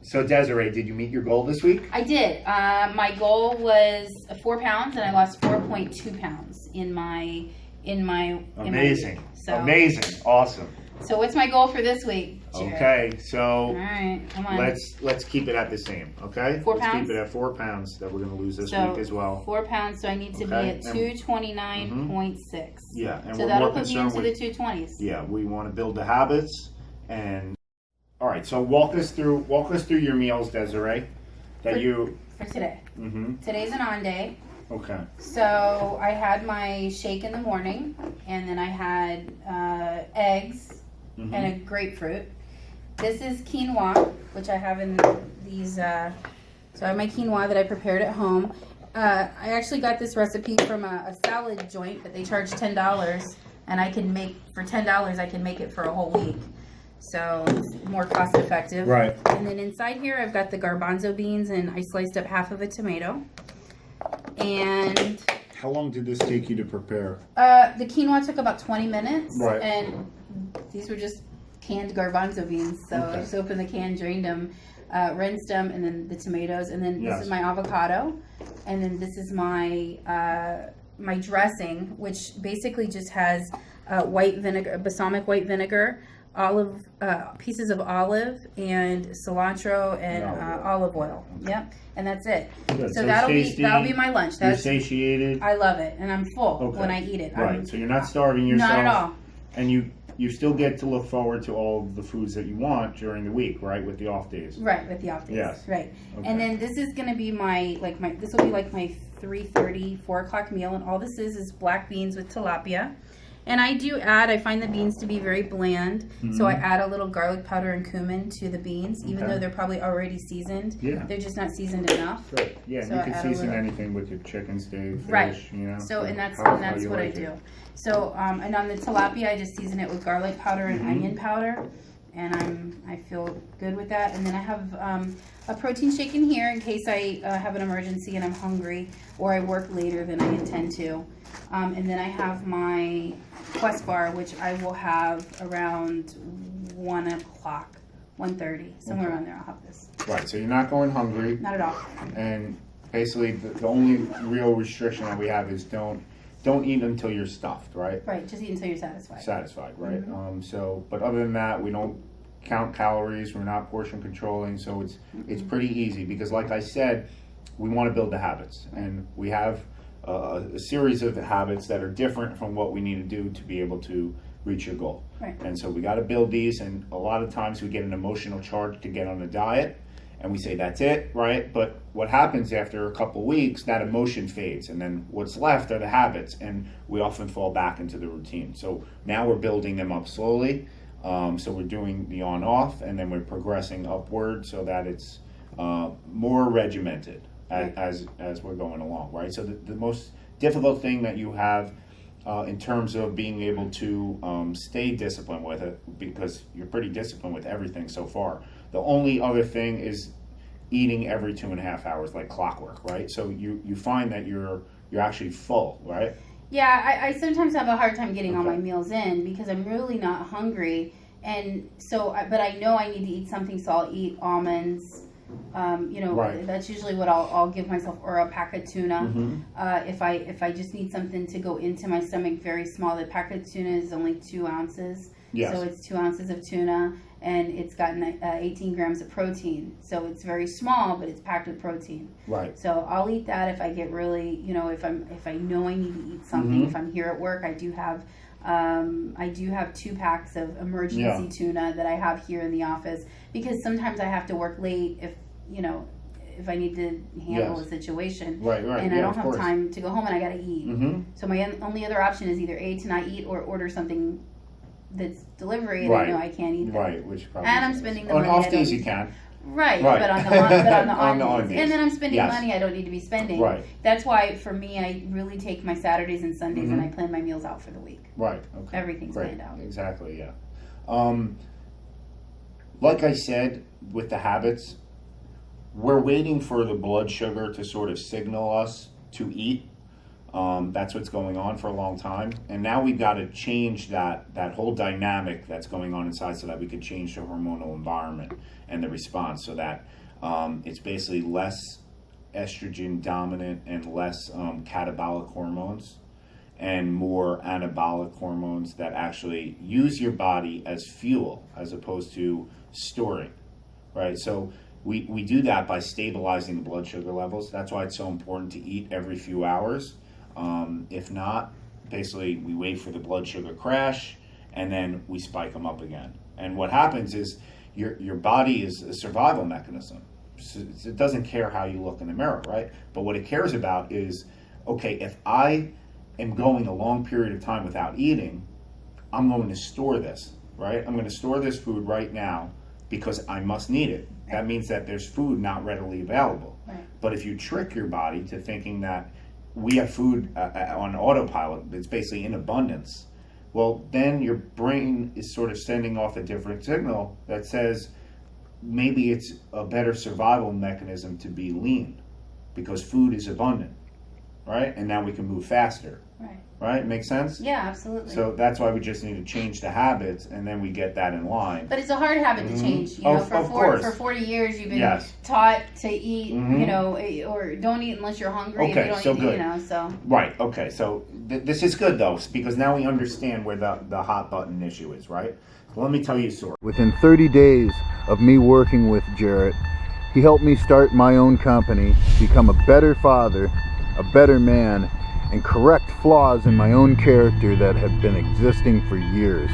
So Desiree, did you meet your goal this week? I did. My goal was 4 pounds, and I lost 4.2 pounds in my Amazing. So, Amazing. Awesome. So what's my goal for this week, Jared? Okay, so All right, come on. let's keep it at the same. Okay. 4 Let's pounds? keep it at 4 pounds that we're going to lose this So, week as well. 4 pounds, so I need to Okay, be at 229.6. Yeah, and So we're that'll more put me concerned into with the 220s. Yeah, we want to build the habits. And all right, so walk us through your meals, Desiree. For today. Mm-hmm. Today's an on day. Okay. So I had my shake in the morning, and then I had eggs Mm-hmm. and a grapefruit. This is quinoa, which I have in these. So I have my quinoa that I prepared at home. I actually got this recipe from a salad joint, but they charge $10, and I can make for $10. I can make it for a whole week, so it's more cost effective. Right. And then inside here, I've got the garbanzo beans, and I sliced up half of a tomato. And How long did this take you to prepare? the quinoa took about 20 minutes. Right. And these were just canned garbanzo beans. So I Okay. just opened the can, drained them, rinsed them, and then the tomatoes. And then Yes. this is my avocado. And then this is my my dressing, which basically just has white vinegar, balsamic white vinegar, olive pieces of olive, and cilantro and olive oil. Yep, and that's it. Good. So So that'll tasty. be my lunch. You're That's satiated. I love it, and I'm full Okay. when I eat it. Right. So you're not starving yourself. Not at all. And you still get to look forward to all of the foods that you want during the week, right? With the off days. Right, with the off days. Yes. Right. Okay. And then this is going to be my this will be like my 3:30, 4 o'clock meal. And all this is black beans with tilapia. And I find the beans to be very bland. So I add a little garlic powder and cumin to the beans, even Okay. though they're probably already seasoned. Yeah. They're just not seasoned enough. Good. Yeah, So you I can add a season little- anything with your chicken, steak, fish, Right. you know. So and that's how what you I like do. it. So and on the tilapia, I just season it with garlic powder and Mhm. onion powder, and I feel good with that. And then I have a protein shake in here in case I have an emergency and I'm hungry or I work later than I intend to. And then I have my Quest bar, which I will have around 1 o'clock, 1:30, somewhere Okay. around there. I'll have this. Right. So you're not going hungry, Not at all. and basically the only real restriction that we have is don't eat until you're stuffed, right? Right. Just eat until you're satisfied. Satisfied, right? Mm-hmm. But other than that, we don't count calories. We're not portion controlling, so it's pretty easy because, like I said, we want to build the habits, and we have a series of habits that are different from what we need to do to be able to reach your goal. Right. And so we got to build these, and a lot of times we get an emotional charge to get on a diet, and we say that's it, right? But what happens after a couple weeks, that emotion fades, and then what's left are the habits, and we often fall back into the routine. So now we're building them up slowly. So we're doing the on-off, and then we're progressing upward so that it's more regimented as we're going along, right? So the most difficult thing that you have in terms of being able to stay disciplined with it, because you're pretty disciplined with everything so far. The only other thing is eating every 2.5 hours, like clockwork, right? So you find that you're actually full, right? Yeah, I sometimes have a hard time getting all Okay. my meals in because I'm really not hungry, and so but I know I need to eat something, so I'll eat almonds. Right. That's usually what I'll give myself, or a pack of tuna. Mhm. If I just need something to go into my stomach, very small. The pack of tuna is only 2 ounces, Yes. so it's 2 ounces of tuna, and it's got 18 grams of protein. So it's very small, but it's packed with protein. Right. So I'll eat that if I get really, if I know I need to eat something. Mhm. If I'm here at work, I do have 2 packs of emergency tuna that I have here in the office because sometimes I have to work late if I need to handle Yes. a situation. Right. And I Yeah, don't of have course. time to go home and I gotta eat. Mm-hmm. So my only other option is either A, to not eat, or order something that's delivery and Right. I know I can't eat that. Right, which probably And I'm is- spending the on money I off don't days you need. can. Right, Right. but on the on On the days. on days. And then I'm spending Yes. money I don't need to be spending. Right. That's why for me I really take my Saturdays and Sundays and Mhm. I plan my meals out for the week. Right. Okay. Everything's Great. planned out. Exactly. Yeah. Like I said, with the habits, we're waiting for the blood sugar to sort of signal us to eat. That's what's going on for a long time, and now we've got to change that whole dynamic that's going on inside so that we could change the hormonal environment. and the response, so that it's basically less estrogen dominant and less catabolic hormones and more anabolic hormones that actually use your body as fuel as opposed to storing, right? So we do that by stabilizing the blood sugar levels. That's why it's so important to eat every few hours. If not, basically we wait for the blood sugar crash and then we spike them up again. And what happens is your body is a survival mechanism. So it doesn't care how you look in the mirror, right? But what it cares about is, okay, if I am going a long period of time without eating, I'm going to store this, right? I'm going to store this food right now because I must need it. That means that there's food not readily available. Right. But if you trick your body to thinking that we have food on autopilot, it's basically in abundance, well, then your brain is sort of sending off a different signal that says maybe it's a better survival mechanism to be lean because food is abundant, right? And now we can move faster, right? Make sense? Yeah, absolutely. So that's why we just need to change the habits, and then we get that in line. But it's a hard habit to change. You know, for 40 years you've been taught to eat, you know, or don't eat unless you're hungry. Okay, if you don't so eat, good. You know, so. Right. Okay. So this is good though, because now we understand where the hot button issue is, right? So let me tell you a story. Within 30 days of me working with Jarrett, he helped me start my own company, become a better father, a better man, and correct flaws in my own character that had been existing for years.